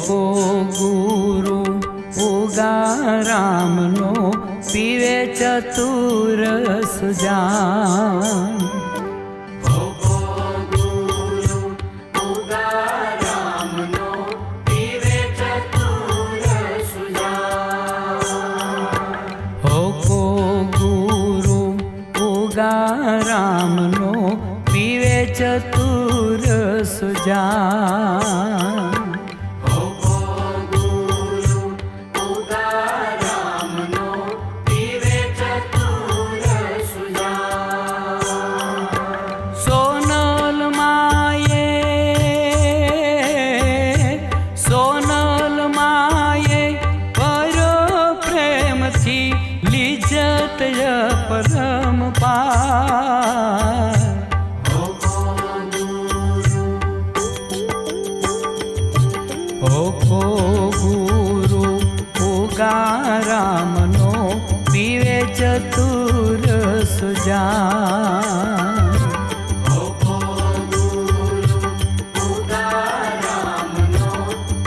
હોકો ગુરુ ઉગારામનો પીવે ચતુર સુજાન. હોકો ગુરુ ઉગારામનો પીવે ચતુર સુજાન. હોકો ગુરુ ઉગારામનો પીવે ચતુર સુજાન. હોકો ગુરુ ઉગારામનો પીવે ચતુર સુજાન. સોનલ માયે પરો પ્રેમથી લીજત પરમ પાર. હોકો ગુરુ ઉગારામનો પીવે ચતુર સુજાન. હોકો ગુરુ ઉગારામનો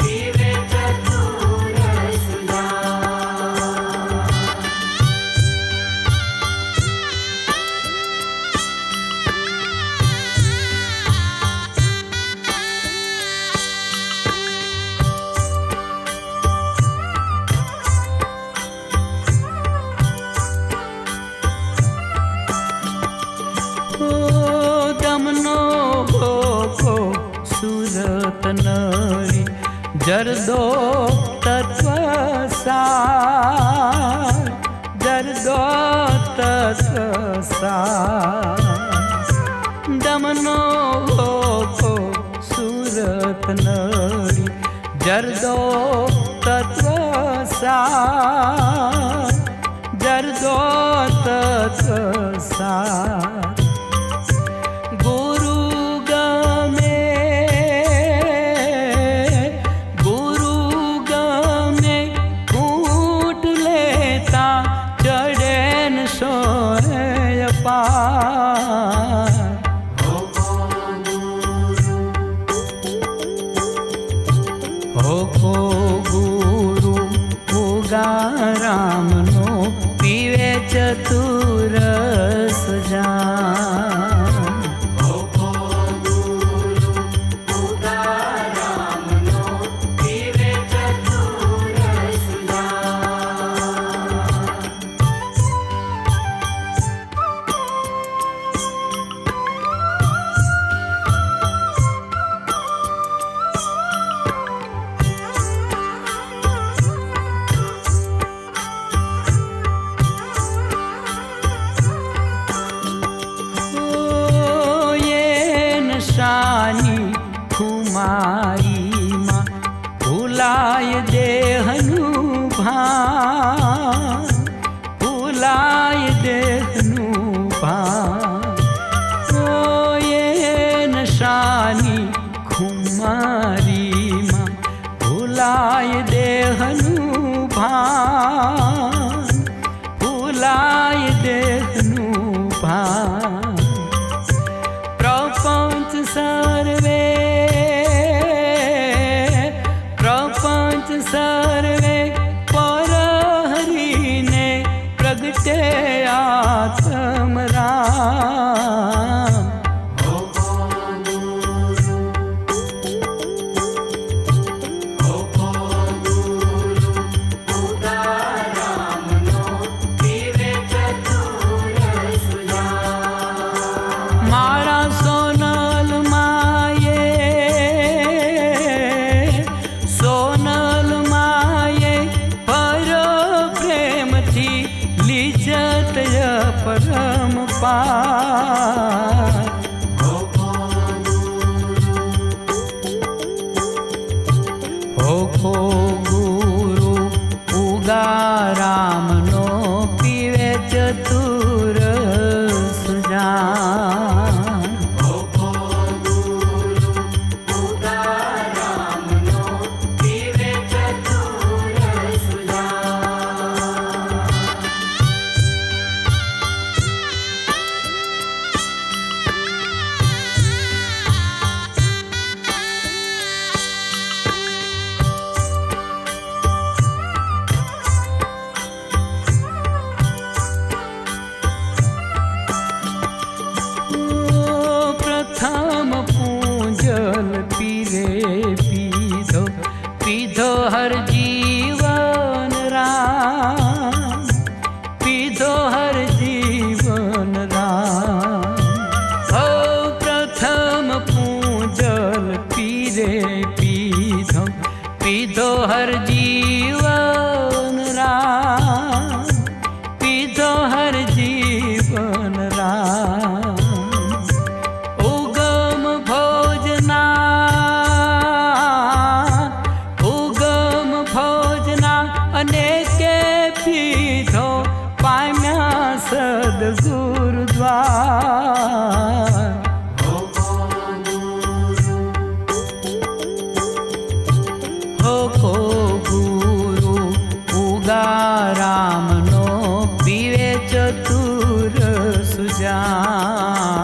પીવે ચતુર સુજાન. દમનો હોકો સુરત નળી જરદો તત્વ સાર. જરદો તત્વ સાર. દમનો હોકો સુરત નળી જરદો તત્વ સાર. જરદો તત્વ સાર. ગુરુ ગમે કૂટ લેતા ચડે ન સોય પાર. હોકો ગુરુ ઉગારામનો પીવે ચતુર સુજાન. હોકો ગુરુ ઉગારામનો પીવે ચતુર સુજાન. શાની ખુમારીમાં ભૂલાય દેહનું ભાન. ભૂલાય દેહનું ભાન. શાની ખુમારીમાં ભૂલાય દેહનું ભાન. ભૂલાય દેહનું ભાન. પ્રપંચ સર્વે પરહરીને પ્રગટે આત્મરામ. હોકો ગુરુ ઉગારામનો પીવે ચતુર સુજાન. મારા સોનલ માયે પરો પ્રેમથી લીજત પરમ પાર. હોકો ગુરુ ઉગારામનો પીવે ચતુર સુજાન. હોકો ગુરુ ઉગારામનો પીવે ચતુર સુજાન. ગુરુદ્વાર હોકો ગુરુ ઉગારામનો પીવે ચતુર સુજાન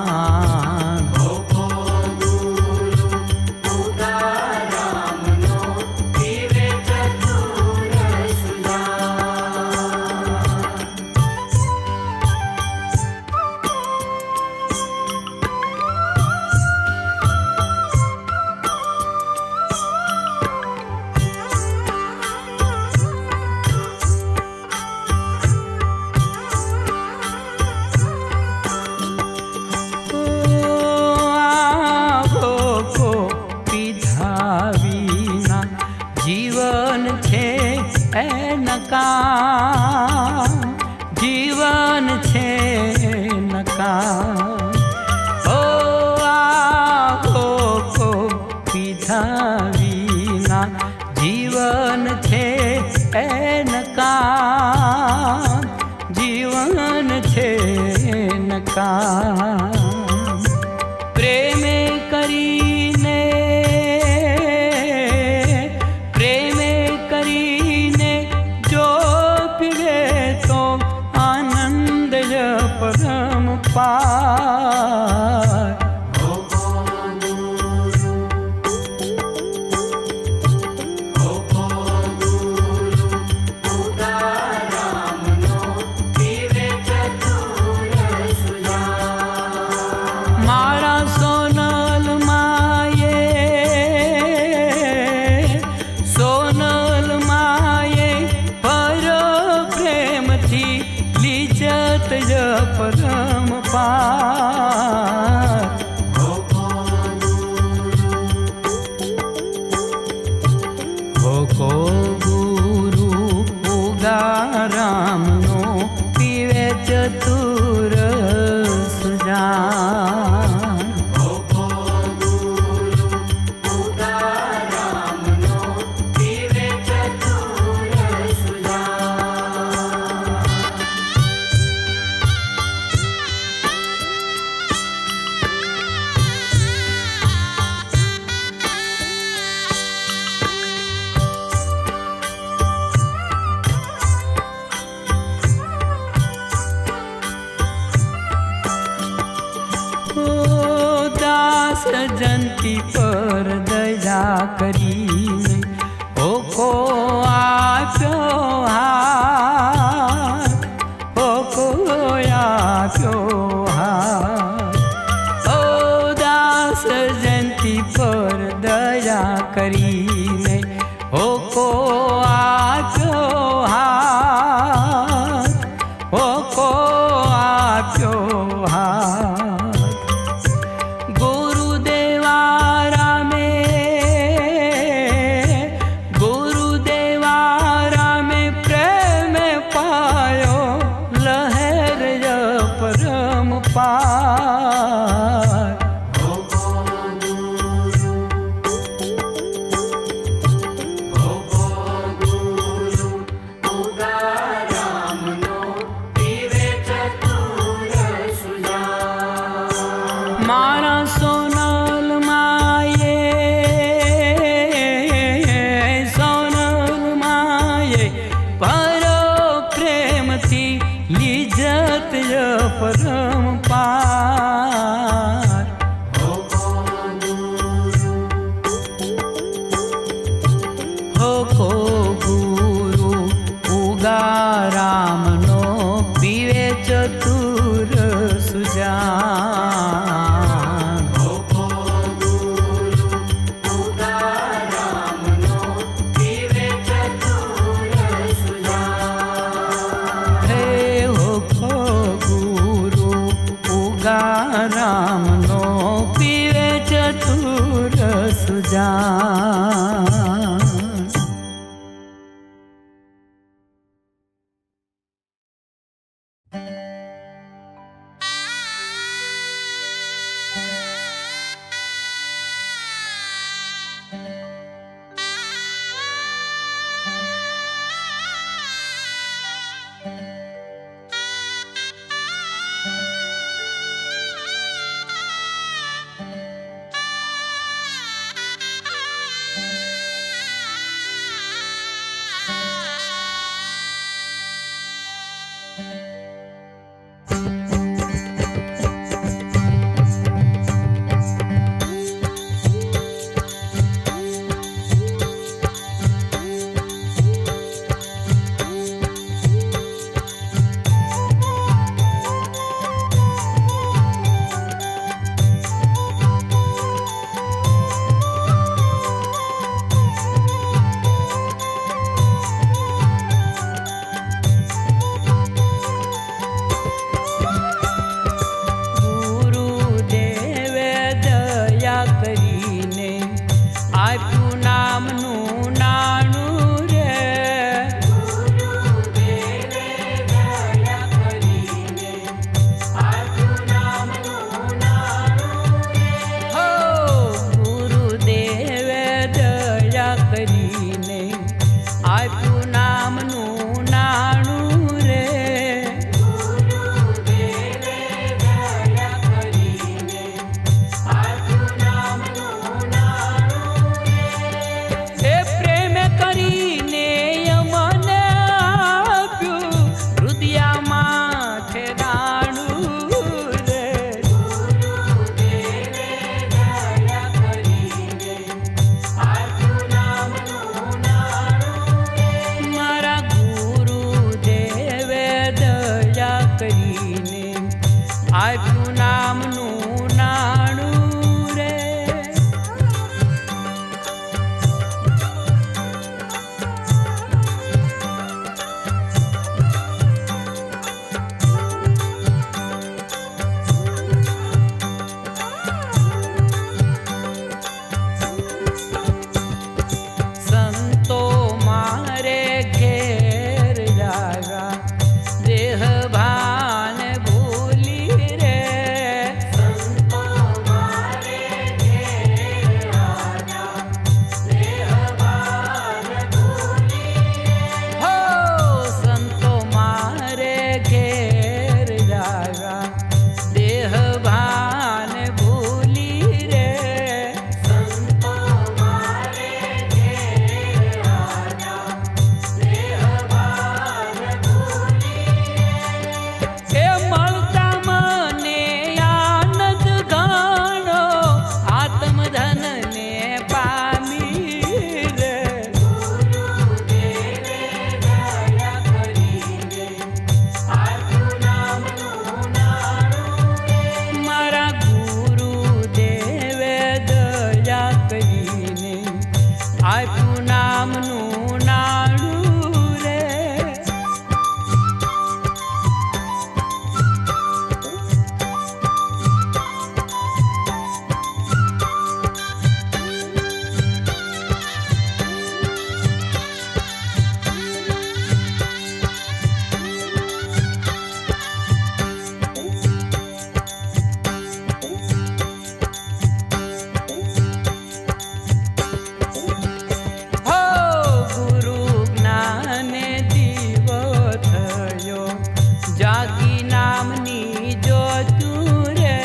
જીવન છે એ નકામ જીવન છે નકામ ઓ આવો કો પીધા વિના જીવન છે એ નકામ જીવન છે નકામ પ્રેમે કરીને પરમ પાર મારા સોનલ માયે પર પ્રેમથી લીજત પરમ પાર હોકો ગુરુ ઉગારામનો પીવે ચતુર સુજાન સજંતી પર દયા કરીને હોકો આપ્યો હાથ હોકો આપ્યો હાથ ઓ દાસ જયંતી પર દયા કરીને હોકો આપ્યો હાથ હોકો આપ્યો હાથ પાર મારા સોનલ માયે પર પ્રેમથી લીજત પરમ પાર હોકો ગુરુ ઉગારામનો પીવે ચતુર સુજાન હે હોકો ગુરુ ગુરુદેવે દયા કરીને આપ્યું નામનું નાણું રે. ગુરુદેવે દયા કરીને આપ્યું નામનું નાણું રે. હો ગુરુદેવે દયા કરીને આપ્યું નામનું નાણું રે. ગુરુદેવે દયા કરીને આપ્યું નામનું નાણું રે. એ પ્રેમ કરીને અમને આપ્યું હૃદયમાં ઠેરાણું રે. ગુરુદેવે દયા કરીને આપ્યું નામનું નાણું રે. મારા ગુરુદેવે દયા કરીને આપ્યું નામનું નાણું રે. સંતો મારે ઘેર જાગા દેહ ભાન ભૂલી રે. સંતો મારે ઘેર આવ્યા, દેહ ભાન ભૂલી રે. હો સંતો મારે ઘેર જાગા દેહ ભાન ભૂલી રે. સંતો મારે ઘેર આવ્યા, દેહ ભાન ભૂલી રે. એ મળતા મને આનંદ ઘણો આત્મધનને પામી રે. ગુરુદેવે દયા કરીને આપ્યું નામનું નાણું રે. મારા ગુરુદેવે દયા કરીને આપ્યું નામનું નાણું રે. હો ગુરુ જ્ઞાને દીવો થયો જાગી નામની જ્યોતું રે.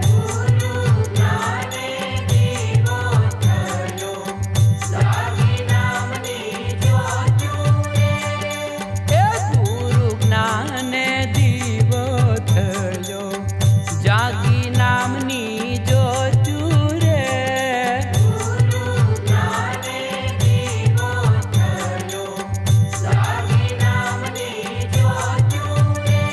ગુરુ જ્ઞાને દીવો થયો, જાગી નામની જ્યોતું રે. એ ગુરુ જ્ઞાને દીવો થયો જાગી નામની જ્યોતું રે. ગુરુ જ્ઞાને દીવો થયો, જાગી નામની જ્યોતું રે.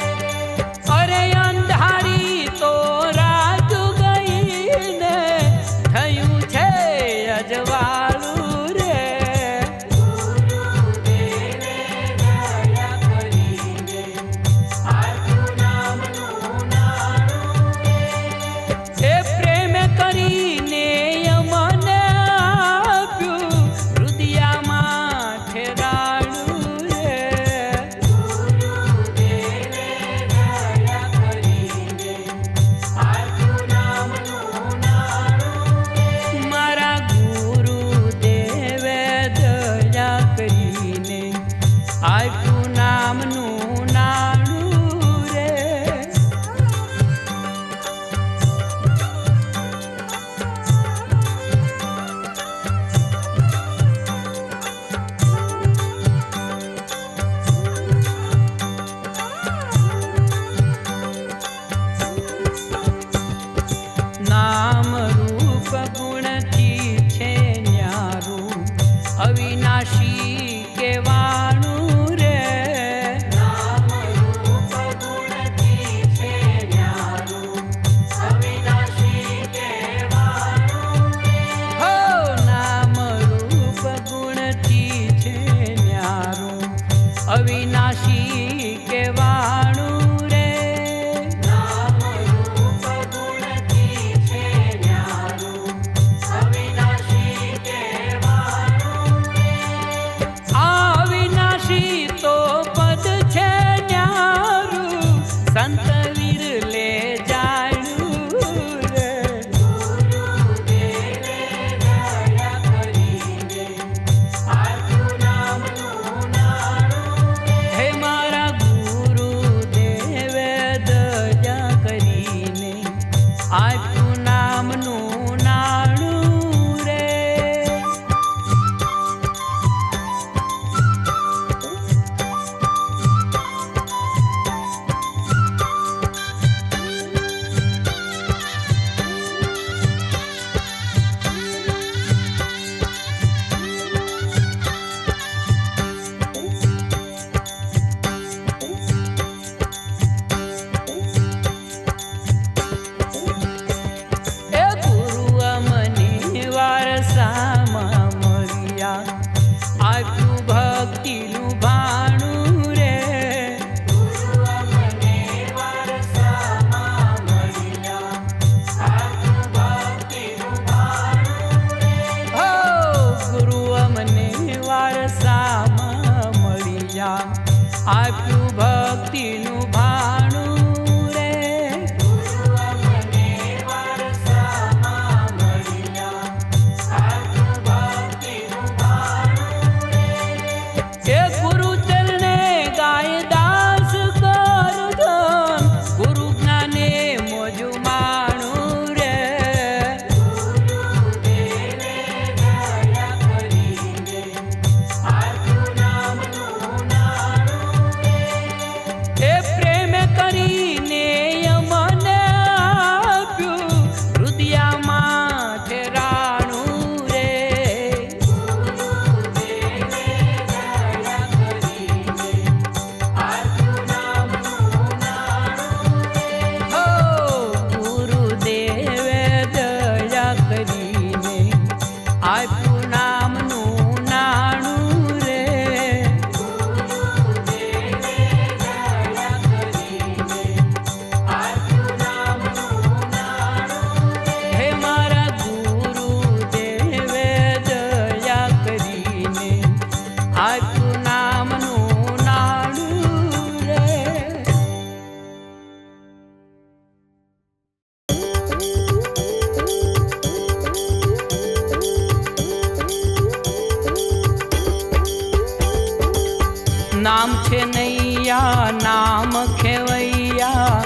નામ છે નૈયા નામ ખેવૈયા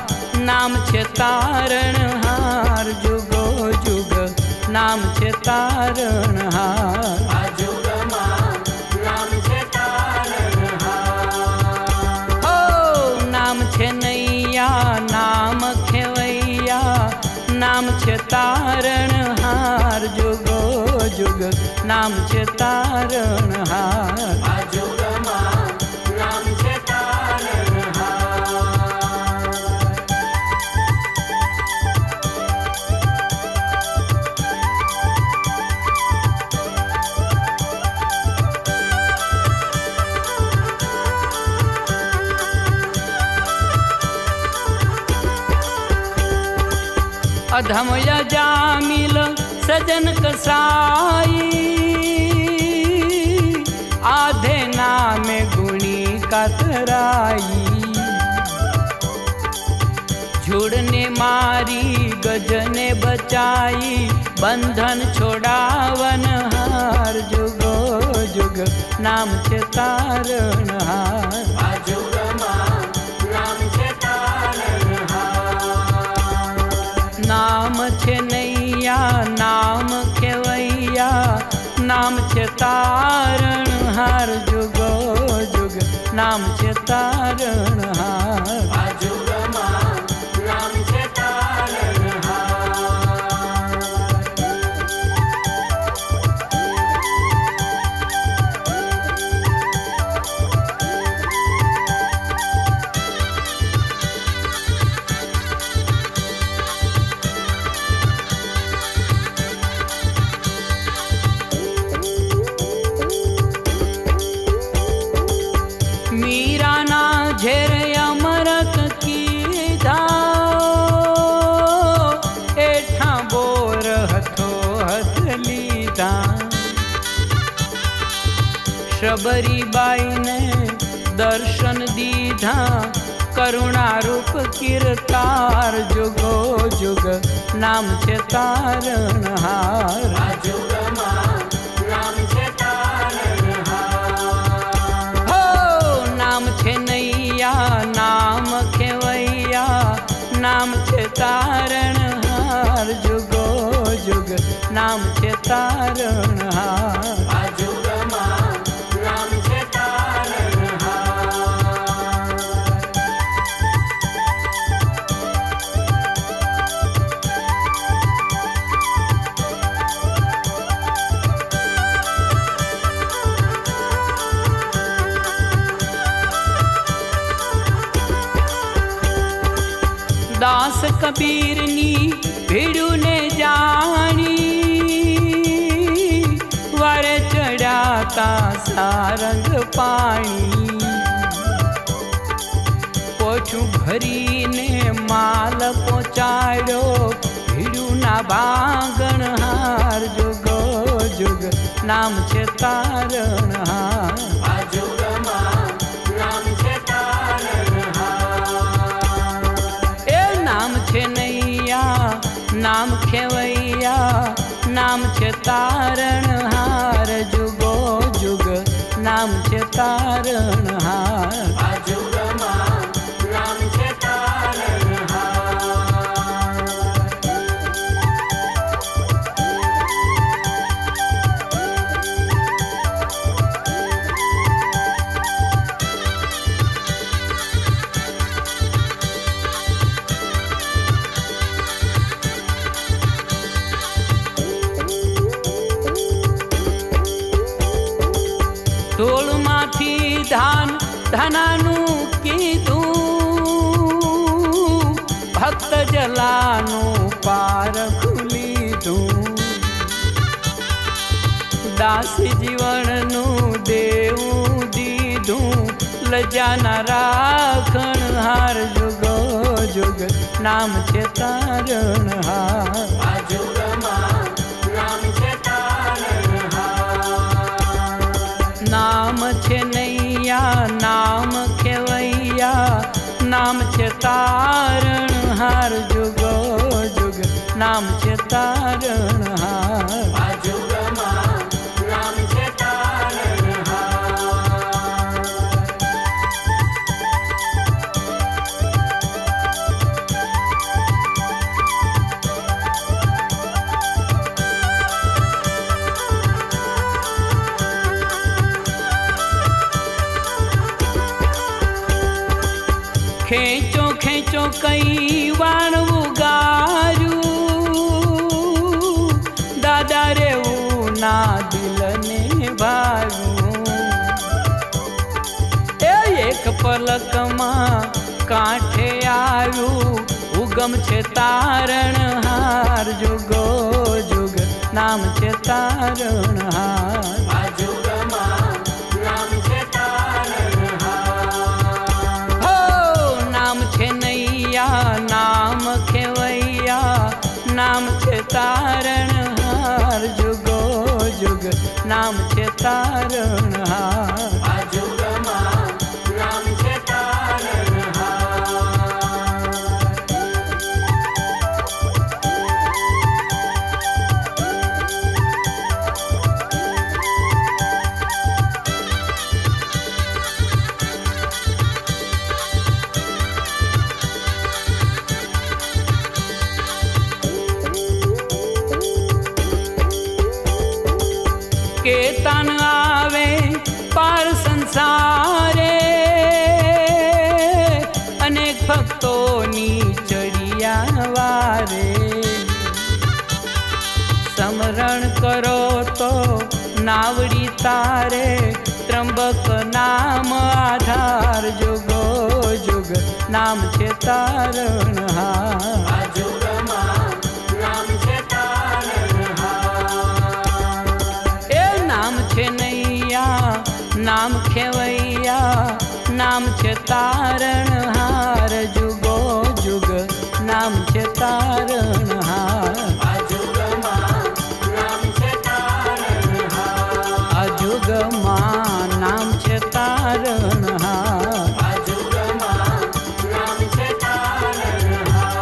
નામ છે તારણહાર જુગો જુગ નામ છે તારણહાર આ જુગમાં નામ છે તારણહાર. હો નામ છે નૈયા નામ ખેવૈયા નામ છે તારણહાર જુગો જુગ નામ છે તારણહાર આ જુગમાં નામ છે તારણહાર. अधम जामिल सजन कसाई आधे नामे गुणी कतराई झूड़ने मारी गजने बचाई बंधन छोड़ावन हार जुगो जुग नाम छे तारणहार આ જુગમાં નામ છે તારણહાર. नाम छे नैया नाम खेवैया नाम छे तारणहार जुगो जुग नाम छे तारणहार આ જુગમાં નામ છે તારણહાર. मीरा ना झेर अमरक कीधा एठा बोर हथो हथ लीधा शबरी बाई ने दर्शन दीधा करुणा रूप कीर्तार जुगो जुग नाम छे तारणहार આ જુગમાં નામ છે તારણહાર. हो नाम छे नैया नाम खेवैया नाम छे तारणहार जुगो जुग नाम छे तारणहार આ જુગમાં નામ છે તારણહાર. दास कबीरनी भीड़ूने जानी वारे चढ़ाता सारंग पाणी पोछું ભરીને માલ પહોંચાડ્યો ભીડુના બાંગણહાર જુગો જુગ નામ છે તારણહાર આ જુગમાં નામ છે તારણહાર. એ નામ છે નૈયા નામ ખેવૈયા નામ છે તારણહાર જુગો જુગ નામ છે તારણહાર આ જુગમાં નામ છે તારણહાર. ઢોલમાંથી ધાન ધનાનું કીધું ભક્ત જલાનું પારખું લીધું દાસી જીવનનું દેવું દીધું લજાના રાખણહાર જુગો જુગ નામ છે તારણહાર આ જુગમાં નામ છે તારણહાર. નામ છે નૈયા નામ ખેવૈયા નામ છે તારણહાર જુગો જુગ નામ છે તારણહાર આ જુગમાં નામ છે તારણહાર. ખેંચો કઈ વાણવું ગાર્યું દાદા રેવું ના દિલને ભાવ્યું એ એક પલકમાં કાંઠે આવ્યું ઉગમ છે તારણહાર જુગો જુગ નામ છે તારણહાર આ જુગમાં નામ છે તારણહાર હો નામ છે નૈયા નામ ખેવૈયા નામ છે તારણહાર જુગો જુગ નામ છે તારણહાર આ જુગમાં નામ છે તારણહાર કે તન આવે પાર સંસારે અનેક ભક્તોની ચડિયા વારે સમરણ કરો તો નાવડી તારે ત્રંબક નામ આધાર જુગો જુગ નામ છે તારણહાર આ જુગમાં નામ છે તારણહાર એ નામ છે નૈયા નામ ખેવૈયા નામ છે તારણહાર જુગો જુગ નામ છે તારણહાર આ જુગમાં નામ છે તારણહાર આ જુગમાં નામ છે તારણહાર આ જુગમાં નામ છે તારણહાર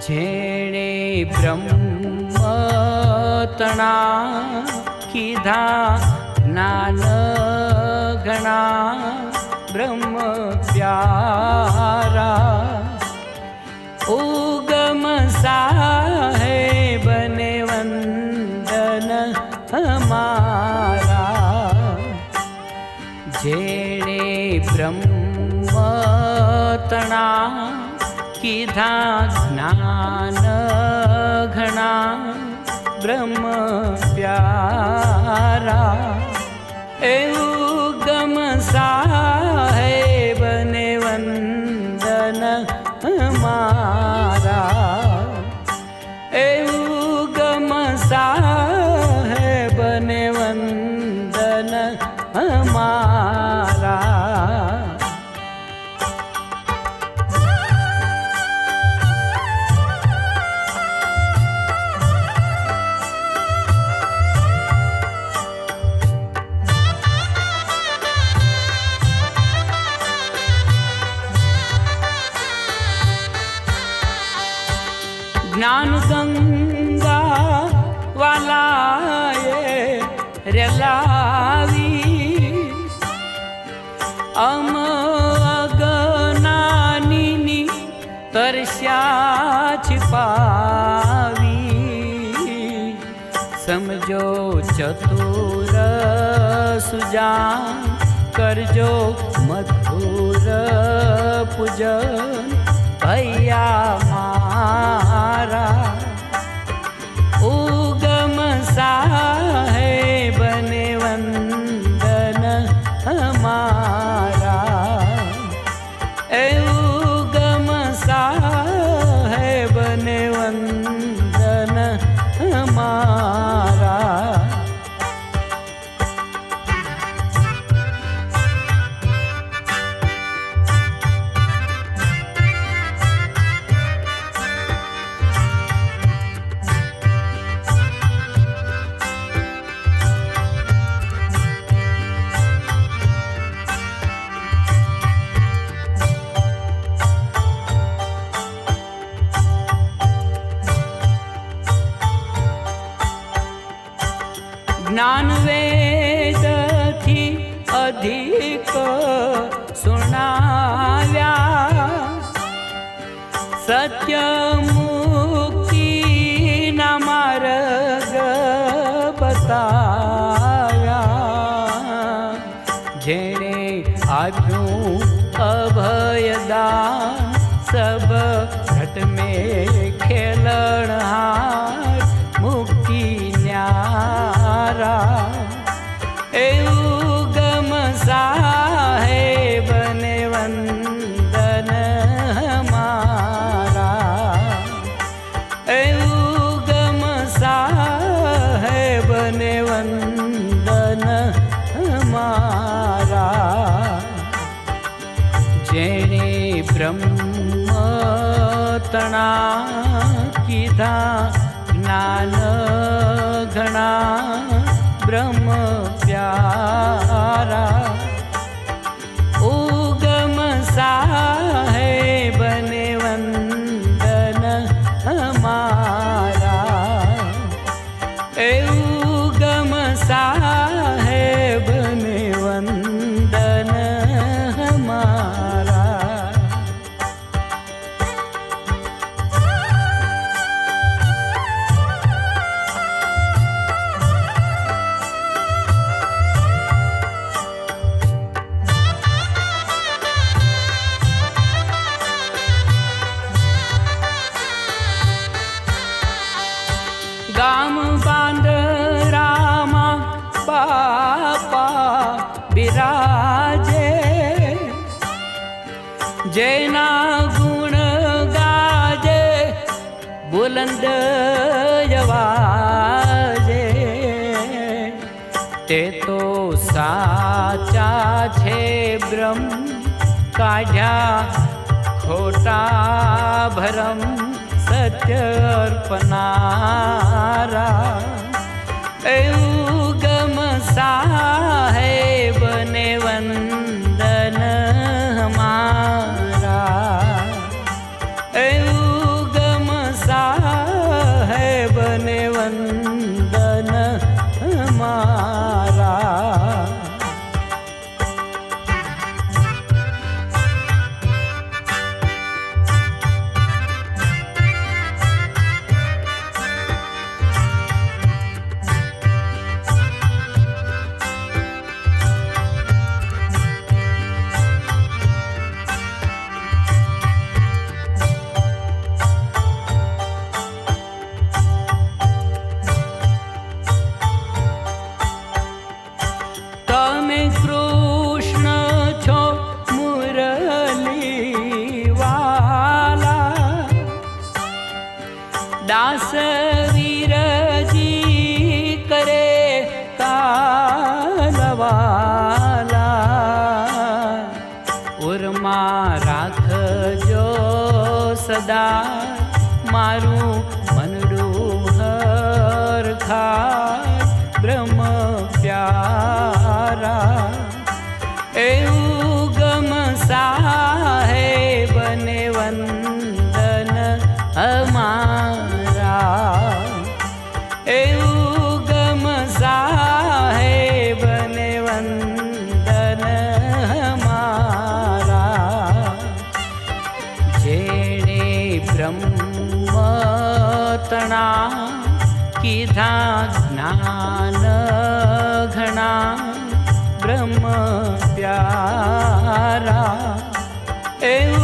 જેણે બ્રહ્મતણા કીધા જ્ઞાન ગણા બ્રહ્મ પ્યારા ઉગમ સાહેબને વંદન હમારા જેણે બ્રહ્મતણા કીધા જ્ઞાન ઘણા બ્રહ્મ પ્યારા એવું ગમ સાહેબને વંદન મારા એવું ગમ સાહેબને વંદન મારા જ્ઞાન ગંગા વાલાએ રેલાવી અમ અગનાની તરસ્યા छिपावी समझो चतुर सुजान करजो मधुर पूजन ભૈયા મારા ઉગમ સાહેબને વંદન અમારા એ ઉગમ સાહેબને વંદન અમારા જ્ઞાન વેદથી અધિક સુણાવ્યા સત્ય મુક્તિના માર્ગ બતાવ્યા જેણે આપ્યું અભયદાન સબ ઘટ મેં ખેલણહાર મુક્તિ ન્યારા એ ઉગમ સાહેબને વંદન અમારા એ ઉગમ સાહેબને વંદન અમારા જેણે બ્રહ્મ તણા કીધા જ્ઞાન ઘણા બ્રહ્મ પ્યારા ઉગમ સાહેબને વંદન અમારા એ ઉગમ સાહેબને વંદન અમારા ગામ બાંદરામાં બાપા બિરાજે જેના ગુણ ગાજે બુલંદ અવાજે તે તો સાચા છે બ્રહ્મ કાઢ્યા ખોટા ભરમ સત્ય અર્પનારા એ ઉગમ સાહેબને વંદન અમારા એ ઉગમ સાહેબને વંદન અમારા તમે કૃષ્ણ છો મુરલી વાલા દાસ વીરજી કરે કાલવાલા ઉરમાં રાખજો સદા મારું મનડું હરખાય બ્રહ્મ પ્યારા એ ઉગમ સાહેબને વંદન અમારા એ ઉગમ સાહેબને વંદન અમારા જેણે બ્રહ્મ તણા કીધા જ્ઞાન ઘણા બ્રહ્મ પ્યારા એવું